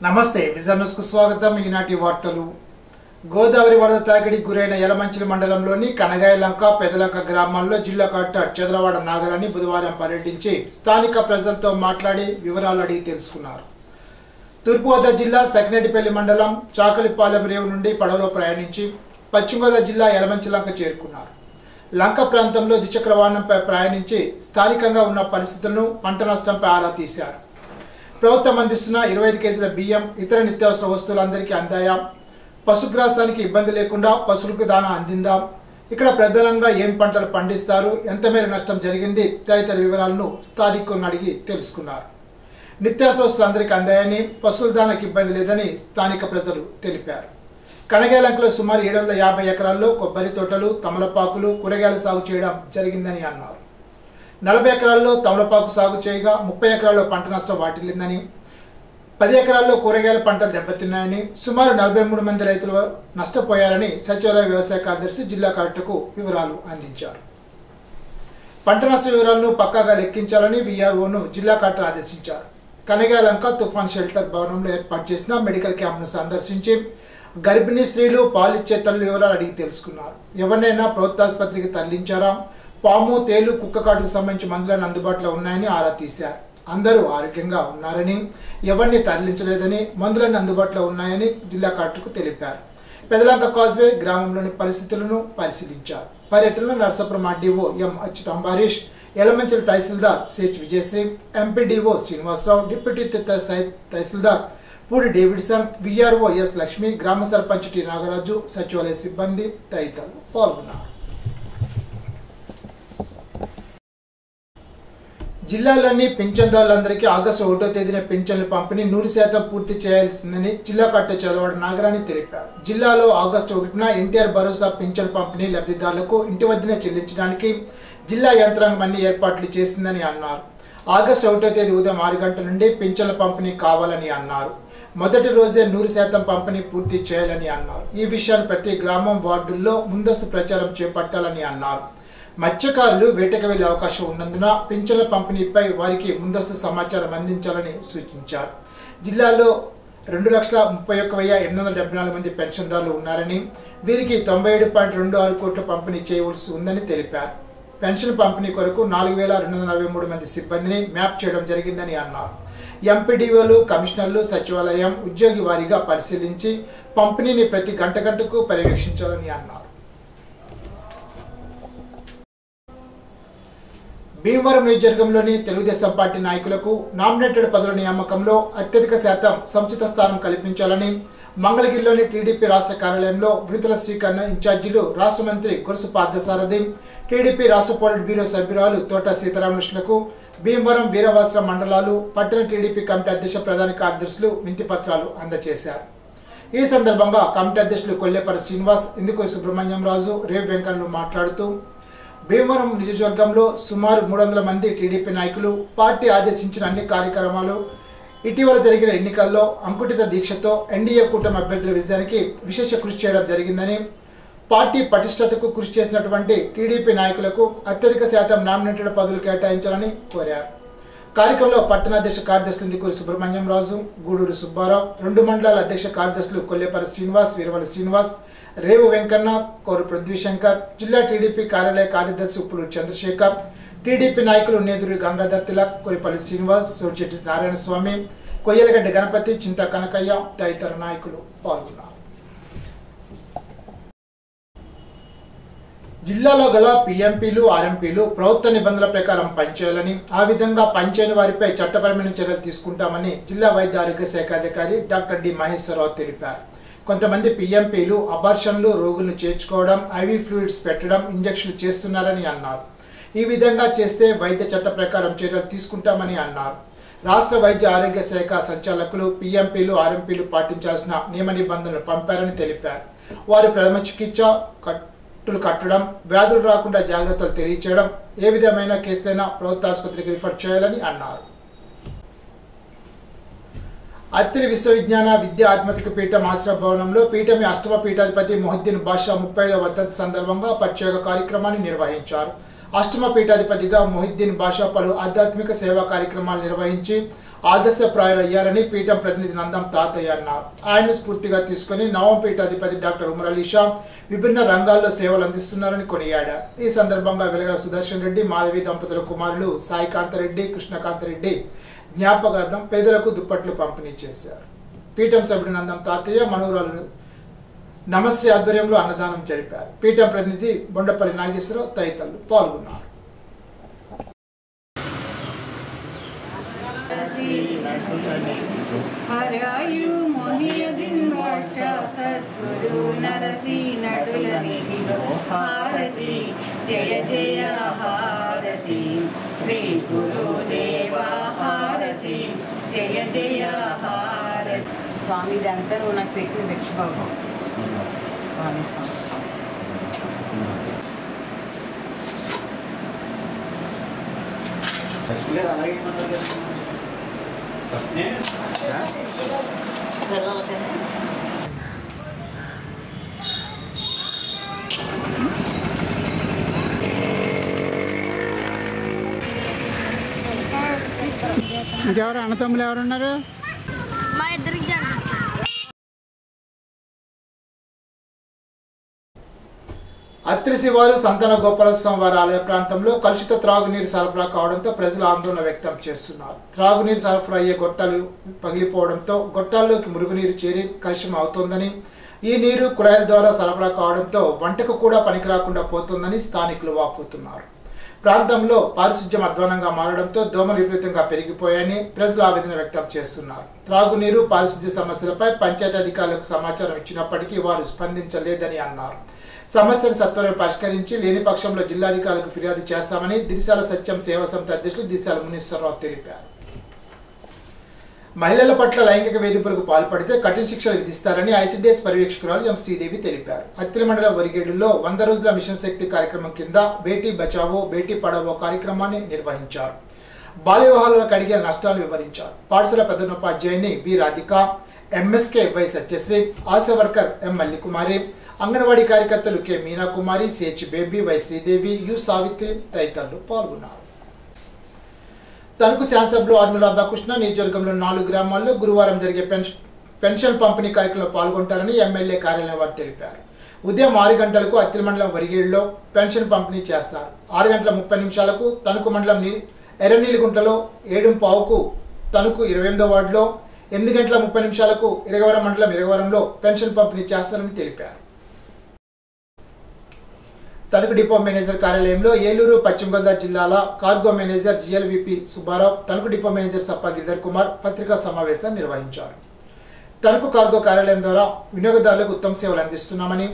నమస్తే vision news కు స్వాగతం. ఈనాటి వార్తలు. గోదావరి వరద తాకిడికి గురైన యలమంచిలి మండలంలోని కనగాయలంక పెదలంక గ్రామాల్లో జిల్లా కలెక్టర్ చంద్రవాడ నాగరాణి బుధవారం పర్యటించి స్థానిక ప్రజలతో మాట్లాడి వివరాలు అడిగి తెలుసుకున్నారు. తూర్పుగోదావరి జిల్లా సకినేటిపల్లి మండలం చాకలిపాలెం రేవు నుండి పడవలో ప్రయాణించి పశ్చిమ గోదావరి జిల్లా యలమంచిలంక చేరుకున్నారు. లంక ప్రాంతంలో ద్విచక్ర వాహనంపై ప్రయాణించి స్థానికంగా ఉన్న పరిస్థితులను, పంట నష్టంపై ఆరా తీశారు. ప్రభుత్వం అందిస్తున్న 25 కేజీల బియ్యం, ఇతర నిత్యావసర వస్తువులు అందరికీ అందాయా? పశుగ్రాసానికి ఇబ్బంది లేకుండా పశువులకు దానా అందిందా? ఇక్కడ ప్రధానంగా ఏం పంటలు పండిస్తారు, ఎంత మేర నష్టం జరిగింది తదితర వివరాలను స్థానికులను అడిగి తెలుసుకున్నారు. నిత్యావసర వస్తువులు అందరికీ అందాయని, పశువుల దానాకి ఇబ్బంది లేదని స్థానిక ప్రజలు తెలిపారు. కనగాయలంకలో సుమారు 750 ఎకరాల్లో కొబ్బరి తోటలు, తమలపాకులు, కూరగాయల సాగు చేయడం జరిగిందని అన్నారు. 40 ఎకరాల్లో తమలపాకు సాగు చేయగా 30 ఎకరాల్లో పంట నష్టం వాటిల్లిందని, 10 ఎకరాల్లో కూరగాయల పంటలు దెబ్బతిన్నాయని, సుమారు 43 మంది రైతులు నష్టపోయారని సచివాలయ వ్యవసాయ కార్యదర్శి జిల్లా కలెక్టర్కు వివరాలు అందించారు. పంట నష్ట వివరాలను పక్కాగా లెక్కించాలని వీఆర్ఓను జిల్లా కలెక్టర్ ఆదేశించారు. కనగాయలంక తుఫాన్ షెల్టర్ భవనంలో ఏర్పాటు చేసిన మెడికల్ క్యాంప్ను సందర్శించి గర్భిణీ స్త్రీలు, పాలిచ్చే తల్లుల వివరాలు అడిగి తెలుసుకున్నారు. ఎవరినైనా ప్రభుత్వాసుపత్రికి తరలించారా? పాము, తేలు, కుక్క కాటుకు సంబంధించి మందులను అందుబాటులో ఉన్నాయని ఆరా తీశారు. అందరూ ఆరోగ్యంగా ఉన్నారని, ఎవరిని తరలించలేదని, మందులన్నీ అందుబాటులో ఉన్నాయని జిల్లా కలెక్టర్కు తెలిపారు. పెదలంక కాజ్వే గ్రామంలోని పరిస్థితులను పరిశీలించారు. పర్యటనలో నరసాపురం ఆర్డీఓ ఎం అచ్యుత అంబారీష్, యలమంచిలి తహసీల్దార్ CH Vijayasri, MPDO Srinivasarao, deputy తహసీల్దార్ Pudi Davidson, VRO S Lakshmi, గ్రామ సర్పంచ్ టి నాగరాజు, సచివాలయ సిబ్బంది తదితరులు పాల్గొన్నారు. జిల్లాలోని పింఛన్దారులందరికీ ఆగస్టు 1వ తేదీన పింఛన్ల పంపిణీ 100% పూర్తి చేయాల్సిందని జిల్లా కలెక్టర్ చంద్రవాడ నాగరాణి తెలిపారు. జిల్లాలో ఆగస్టు 1న ఎన్టీఆర్ భరోసా పింఛన్ పంపిణీ లబ్ధిదారులకు ఇంటి వద్దనే చెల్లించడానికి జిల్లా యంత్రాంగం అన్ని ఏర్పాట్లు చేసిందని అన్నారు. ఆగస్టు 1వ తేదీ ఉదయం 6 గంటల నుండి పింఛన్ల పంపిణీ కావాలని అన్నారు. మొదటి రోజే 100% పంపిణీ పూర్తి చేయాలని అన్నారు. ఈ విషయాన్ని ప్రతి గ్రామం, వార్డుల్లో ముందస్తు ప్రచారం చేపట్టాలని అన్నారు. మత్స్యకారులు వేటకు వెళ్లే అవకాశం ఉన్నందున పింఛన్ల పంపిణీపై వారికి ముందస్తు సమాచారం అందించాలని సూచించారు. జిల్లాలో 2,31,874 మంది పెన్షన్దారులు ఉన్నారని, వీరికి 97.26 కోట్ల పంపిణీ చేయవలసి ఉందని తెలిపారు. పెన్షన్ పంపిణీ కొరకు 4,243 మంది సిబ్బందిని మ్యాప్ చేయడం జరిగిందని అన్నారు. ఎంపీడీఓలు, కమిషనర్లు సచివాలయం ఉద్యోగి వారీగా పరిశీలించి పంపిణీని ప్రతి గంటకు పర్యవేక్షించాలని అన్నారు. భీమవరం నియోజకవర్గంలోని తెలుగుదేశం పార్టీ నాయకులకు నామినేటెడ్ పదవుల నియామకంలో అత్యధిక శాతం సముచిత స్థానం కల్పించాలని మంగళగిరిలోని టీడీపీ రాష్ట్ర కార్యాలయంలో విడుదల స్వీకరణ ఇన్ఛార్జీలు రాష్ట్ర మంత్రి గురుసు పార్థసారథి, టీడీపీ రాష్ట్ర పోలిట్ బ్యూరో సభ్యురాలు తోట సీతారామకృష్ణలకు భీమవరం, వీరవాసర మండలాలు పట్టణ టీడీపీ కమిటీ అధ్యక్ష ప్రధాన కార్యదర్శులు వినతి పత్రాలు అందజేశారు. ఈ సందర్భంగా కమిటీ అధ్యక్షులు కొల్లేపల్లి శ్రీనివాస్, ఇందుకు సుబ్రహ్మణ్యం రాజు, రేవ్ వెంకన్లు మాట్లాడుతూ భీమవరం నియోజకవర్గంలో సుమారు 300 మంది టీడీపీ నాయకులు పార్టీ ఆదేశించిన అన్ని కార్యక్రమాలు, ఇటీవల జరిగిన ఎన్నికల్లో అంకుటిత దీక్షతో ఎన్డీఏ కూటమి అభ్యర్థుల విజయానికి విశేష కృషి చేయడం జరిగిందని, పార్టీ పటిష్టతకు కృషి చేసినటువంటి టీడీపీ నాయకులకు అత్యధిక శాతం నామినేటెడ్ పదవులు కేటాయించాలని కోరారు. కార్యక్రమంలో పట్టణ అధ్యక్ష కార్యదర్శులు ఇందుకూరు సుబ్రహ్మణ్యం రాజు, గూడూరు సుబ్బారావు, 2 మండలాల అధ్యక్ష కార్యదర్శులు కొల్లేపల్లి శ్రీనివాస్, వీరవల్లి శ్రీనివాస్, రేవు వెంకన్న, కోరు పృథ్వీశంకర్, జిల్లా టీడీపీ కార్యాలయ కార్యదర్శి ఉప్పులూరు చంద్రశేఖర్, టీడీపీ నాయకులు నేదురి గంగాధర్ తిలక్, కొరిపల్లి శ్రీనివాస్, సోర్చెట్టి నారాయణ స్వామి, కొయ్యలగడ్డ గణపతి, చింత కనకయ్య తదితర నాయకులు పాల్గొన్నారు. జిల్లాలో గల పీఎంపీలు, ఆర్ఎంపీలు ప్రభుత్వ నిబంధనల ప్రకారం పనిచేయాలని, ఆ విధంగా పనిచేయని వారిపై చట్టపరమైన చర్యలు తీసుకుంటామని జిల్లా వైద్య ఆరోగ్య శాఖ అధికారి డాక్టర్ డి మహేశ్వరరావు తెలిపారు. కొంతమంది పీఎంపీలు అబార్షన్లు, రోగులను చేర్చుకోవడం, ఐవీ ఫ్లూయిడ్స్ పెట్టడం, ఇంజక్షన్లు చేస్తున్నారని అన్నారు. ఈ విధంగా చేస్తే వైద్య చట్ట ప్రకారం చర్యలు తీసుకుంటామని అన్నారు. రాష్ట్ర వైద్య ఆరోగ్య శాఖ సంచాలకులు పీఎంపీలు, ఆర్ఎంపీలు పాటించాల్సిన నియమ నిబంధనలు పంపారని తెలిపారు. వారు ప్రథమ చికిత్స, కట్టులు కట్టడం, వ్యాధులు రాకుండా జాగ్రత్తలు తెలియచేయడం, ఏ విధమైన కేసులైనా ప్రభుత్వ ఆసుపత్రికి రిఫర్ చేయాలని అన్నారు. అత్తిలి విశ్వవిజ్ఞాన విద్యా ఆత్మతిక పీఠం ఆశ్రమ భవనంలో పీఠమి అష్టమ పీఠాధిపతి మొహిద్దీన్ బాషా 35వ వర్ధంతి సందర్భంగా ప్రత్యేక కార్యక్రమాన్ని నిర్వహించారు. అష్టమ పీఠాధిపతిగా మొహిద్దీన్ బాషా పలు ఆధ్యాత్మిక సేవా కార్యక్రమాలు నిర్వహించి ఆదర్శప్రాయులయ్యారని పీఠం ప్రతినిధి నందం తాతయ్య అన్నారు. ఆయన్ని స్ఫూర్తిగా తీసుకుని నవంపీఠాధిపతి డాక్టర్ ఉమర్ అలీ షా విభిన్న రంగాల్లో సేవలు అందిస్తున్నారని కొనియాడారు. ఈ సందర్భంగా వెలగల సుదర్శన్ రెడ్డి, మాధవి దంపతుల కుమారులు సాయికాంతరెడ్డి, కృష్ణకాంతరెడ్డి జ్ఞాపకార్థం పేదలకు దుప్పట్లు పంపిణీ చేశారు. పీఠం సభ్యుడు నందం తాతయ్య మనోరాలు నమస్తే ఆధ్వర్యంలో అన్నదానం జరిపారు. పీఠం ప్రతినిధి బొండపల్లి నాగేశ్వరరావు తదితరులు పాల్గొన్నారు. జయ జయ హారతి శ్రీ గురుదేవ హారతి జయ జయ హారతి. స్వామి అంతా నువ్వు నాకు పెట్టిన భిక్షభావం స్వామి ఇంకెవరు అన్నతమ్ములు ఎవరున్నారు? మా ఇద్దరికి అత్రి శివారు సంతాన గోపాలస్వామి వారి ఆలయ ప్రాంతంలో కలుషిత త్రాగునీరు సరఫరా కావడంతో ప్రజలు ఆందోళన వ్యక్తం చేస్తున్నారు. త్రాగునీరు సరఫరా అయ్యే గొట్టాలు పగిలిపోవడంతో గొట్టాల్లోకి మురుగునీరు చేరి కలుషితం అవుతోందని, ఈ నీరు కుళాయిల ద్వారా సరఫరా కావడంతో వంటకు కూడా పనికిరాకుండా పోతుందని స్థానికులు వాపోతున్నారు. ప్రాంతంలో పారిశుధ్యం అధ్వానంగా మారడంతో దోమలు విపరీతంగా పెరిగిపోయాయని ప్రజలు ఆవేదన వ్యక్తం చేస్తున్నారు. త్రాగునీరు, పారిశుధ్య సమస్యలపై పంచాయతీ అధికారులకు సమాచారం ఇచ్చినప్పటికీ వారు స్పందించలేదని అన్నారు. సమస్యను సత్వరం పరిష్కరించి లేని పక్షంలో జిల్లాధికారులకు ఫిర్యాదు చేస్తామని దిరిశాల సత్యం సేవా సమితి అధ్యక్షులు దిరిశాల మునీశ్వరరావు తెలిపారు. మహిళల పట్ల లైంగిక వేధింపులకు పాల్పడితే కఠిన శిక్షలు విధిస్తారని ఐసిడిఎస్ పర్యవేక్షకురాలు ఎం శ్రీదేవి తెలిపారు. అత్తిలి మండల వరిగేడులో 100 రోజుల మిషన్ శక్తి కార్యక్రమం కింద బేటీ బచావో బేటీ పడావో కార్యక్రమాన్ని నిర్వహించారు. బాల్య వివాహాలకు కలిగే నష్టాలు వివరించారు. పాఠశాల ప్రధానోపాధ్యాయుని B Radhika, MSK Y Satyasri, ASHA worker M Mallikumari, anganwadi కార్యకర్తలు K Meenakumari, CH Baby, Y Sridevi, U Savitri తదితరులు పాల్గొన్నారు. తణుకు శాసనసభ్యులు ఆర్మూల రాధాకృష్ణ నియోజకవర్గంలో 4 గ్రామాల్లో గురువారం జరిగే పెన్షన్ పంపిణీ కార్యక్రమంలో పాల్గొంటారని ఎమ్మెల్యే కార్యాలయం వారు తెలిపారు. ఉదయం 6 గంటలకు అత్తిలి మండలం వరిగేడులో పెన్షన్ పంపిణీ చేస్తారు. 6 గంటల 30 నిమిషాలకు తణుకు మండలం ఎర్రనీలిగుంటలో, 7:15కు తణుకు 28వ వార్డులో, 8 గంటల 30 నిమిషాలకు ఇరగవరం మండలం ఇరగవరంలో పెన్షన్ పంపిణీ చేస్తారని తెలిపారు. తణుకు డిపో మేనేజర్ కార్యాలయంలో ఏలూరు, పశ్చిమ గోదావరి జిల్లాల cargo manager GLVP Subbarao, Tanuku depot manager Sappa Giridhar Kumar పత్రికా సమావేశాన్ని నిర్వహించారు. తణుకు కార్గో కార్యాలయం ద్వారా వినియోగదారులకు ఉత్తమ సేవలు అందిస్తున్నామని,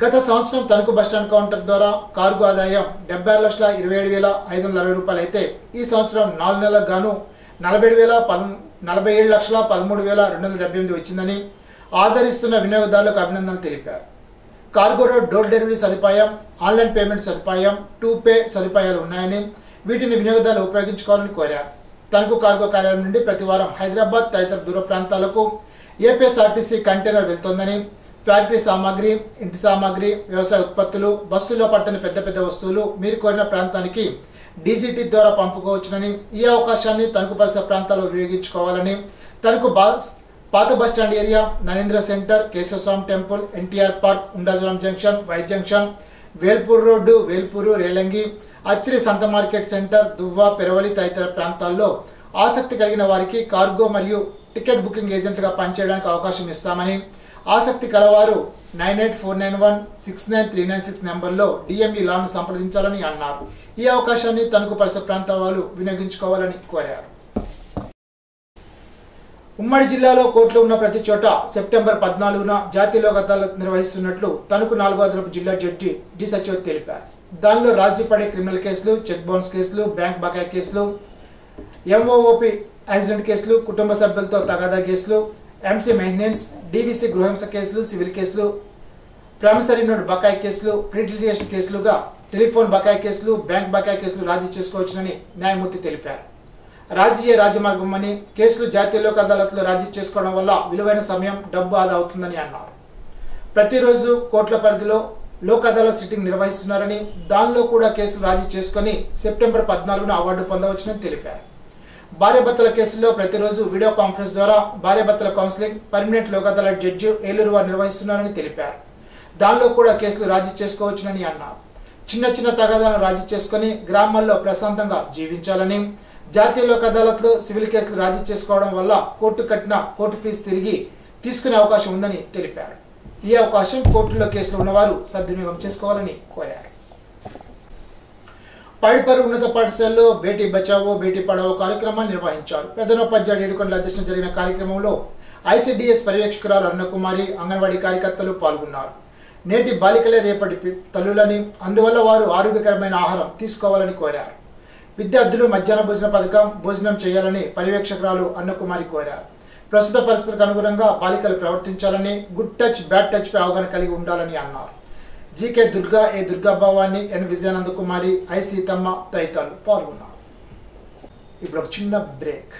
గత సంవత్సరం తణుకు బస్టాండ్ కౌంటర్ ద్వారా కార్గో ఆదాయం 76,27,560 రూపాయలు అయితే ఈ సంవత్సరం 4 నెలలకు గాను 47,13,278 వచ్చిందని ఆదరిస్తున్న వినియోగదారులకు అభినందనలు తెలిపారు. కార్గోలో డోర్ డెలివరీ సదుపాయం, ఆన్లైన్ పేమెంట్ సదుపాయం, 2పే సదుపాయాలు ఉన్నాయని వీటిని వినియోగదారులు ఉపయోగించుకోవాలని కోరారు. తణుకు కార్గో కార్యాలయం నుండి ప్రతి వారం హైదరాబాద్ తదితర దూర ప్రాంతాలకు ఏపీఎస్ఆర్టీసీ కంటైనర్ వెళ్తోందని, ఫ్యాక్టరీ సామాగ్రి, ఇంటి సామాగ్రి, వ్యవసాయ ఉత్పత్తులు, బస్సుల్లో పట్టని పెద్ద పెద్ద వస్తువులు మీరు కోరిన ప్రాంతానికి డీజీటీ ద్వారా పంపుకోవచ్చునని, ఈ అవకాశాన్ని తణుకు పరిసర ప్రాంతాల్లో వినియోగించుకోవాలని, తణుకు పాత bus stand area, Narendra centre, Keshavaswamy temple, NTR park, Undajuram junction, Y junction, Velpur road, Velpuru, Relangi, Attiri సంత మార్కెట్ సెంటర్, దువ్వ, పెరవలి తదితర ప్రాంతాల్లో ఆసక్తి కలిగిన వారికి కార్గో మరియు టికెట్ బుకింగ్ ఏజెంట్లుగా పనిచేయడానికి అవకాశం ఇస్తామని, ఆసక్తి కలవారు 9849169396 నెంబర్లో డిఎంఈ లాను సంప్రదించాలని అన్నారు. ఈ అవకాశాన్ని తణుకు పరిసర ప్రాంతాల వాళ్ళు వినియోగించుకోవాలని కోరారు. ఉమ్మడి జిల్లాలో కోర్టులో ఉన్న ప్రతి చోట సెప్టెంబర్ 14న జాతీయ లోక్ అదాలత్ నిర్వహిస్తున్నట్లు తణుకు 4వ అదనపు జిల్లా జడ్జి డి సచివత్ తెలిపారు. దానిలో రాజీ పడే క్రిమినల్ కేసులు, చెక్ బౌన్స్ కేసులు, బ్యాంక్ బకాయి కేసులు, ఎంఓఓపి యాక్సిడెంట్ కేసులు, కుటుంబ సభ్యులతో తగాదా కేసులు, ఎంసీ మెయింటెనెన్స్, డీవీసీ గృహహింస కేసులు, సివిల్ కేసులు, ప్రామిసరీ నోట్ బకాయి కేసులు, ప్రీలిటిగేషన్ కేసులుగా టెలిఫోన్ బకాయి కేసులు, బ్యాంక్ బకాయి కేసులు రాజీ చేసుకోవచ్చునని న్యాయమూర్తి తెలిపారు. రాజీయే రాజమార్గం అని, కేసులు జాతీయ లోక్ అదాలత్లో రాజీ చేసుకోవడం వల్ల విలువైన సమయం, డబ్బు ఆదా అవుతుందని అన్నారు. ప్రతిరోజు కోర్టుల పరిధిలో లోక్ అదాలత్ సిట్టింగ్ నిర్వహిస్తున్నారని, దానిలో కూడా కేసులు రాజీ చేసుకుని సెప్టెంబర్ 14న అవార్డు పొందవచ్చునని తెలిపారు. భార్యాభర్తల కేసుల్లో ప్రతిరోజు వీడియో కాన్ఫరెన్స్ ద్వారా భార్యాభర్తల కౌన్సిలింగ్ పర్మనెంట్ లోకదాల జడ్జి ఏలూరు వారు నిర్వహిస్తున్నారని తెలిపారు. దానిలో కూడా కేసులు రాజీ చేసుకోవచ్చునని అన్నారు. చిన్న చిన్న తగాదాలను రాజీ చేసుకుని గ్రామాల్లో ప్రశాంతంగా జీవించాలని, జాతీయ లోక్ అదాలత్లో సివిల్ కేసులు రాజీ చేసుకోవడం వల్ల కోర్టు కట్టిన కోర్టు ఫీజు తిరిగి తీసుకునే అవకాశం ఉందని తెలిపారు. ఈ అవకాశం కోర్టులో కేసులు ఉన్నవారు సద్వినియోగం చేసుకోవాలని కోరారు. పైడిపర్రు ఉన్నత పాఠశాలలో బేటీ బచావో బేటీ పడావో కార్యక్రమాన్ని నిర్వహించారు. పెద్దనోపాధ్యాయుడు ఏడుకొండల అధ్యక్షతన జరిగిన కార్యక్రమంలో ఐసిడిఎస్ పర్యవేక్షకురాలు అన్నకుమారి, అంగన్వాడీ కార్యకర్తలు పాల్గొన్నారు. నేటి బాలికలే రేపటి తల్లులని, అందువల్ల వారు ఆరోగ్యకరమైన ఆహారం తీసుకోవాలని కోరారు. విద్యార్థులు మధ్యాహ్న భోజన పథకం భోజనం చేయాలని పర్యవేక్షకురాలు అన్నకుమారి కోరారు. ప్రస్తుత పరిస్థితులకు అనుగుణంగా బాలికలు ప్రవర్తించాలని, గుడ్ టచ్ బ్యాడ్ టచ్ పై అవగాహన కలిగి ఉండాలని అన్నారు. G K Durga, A Durgabhavani, N Vijayananda Kumari, I Seethamma తదితరులు పాల్గొన్నారు. ఇప్పుడు ఒక చిన్న బ్రేక్.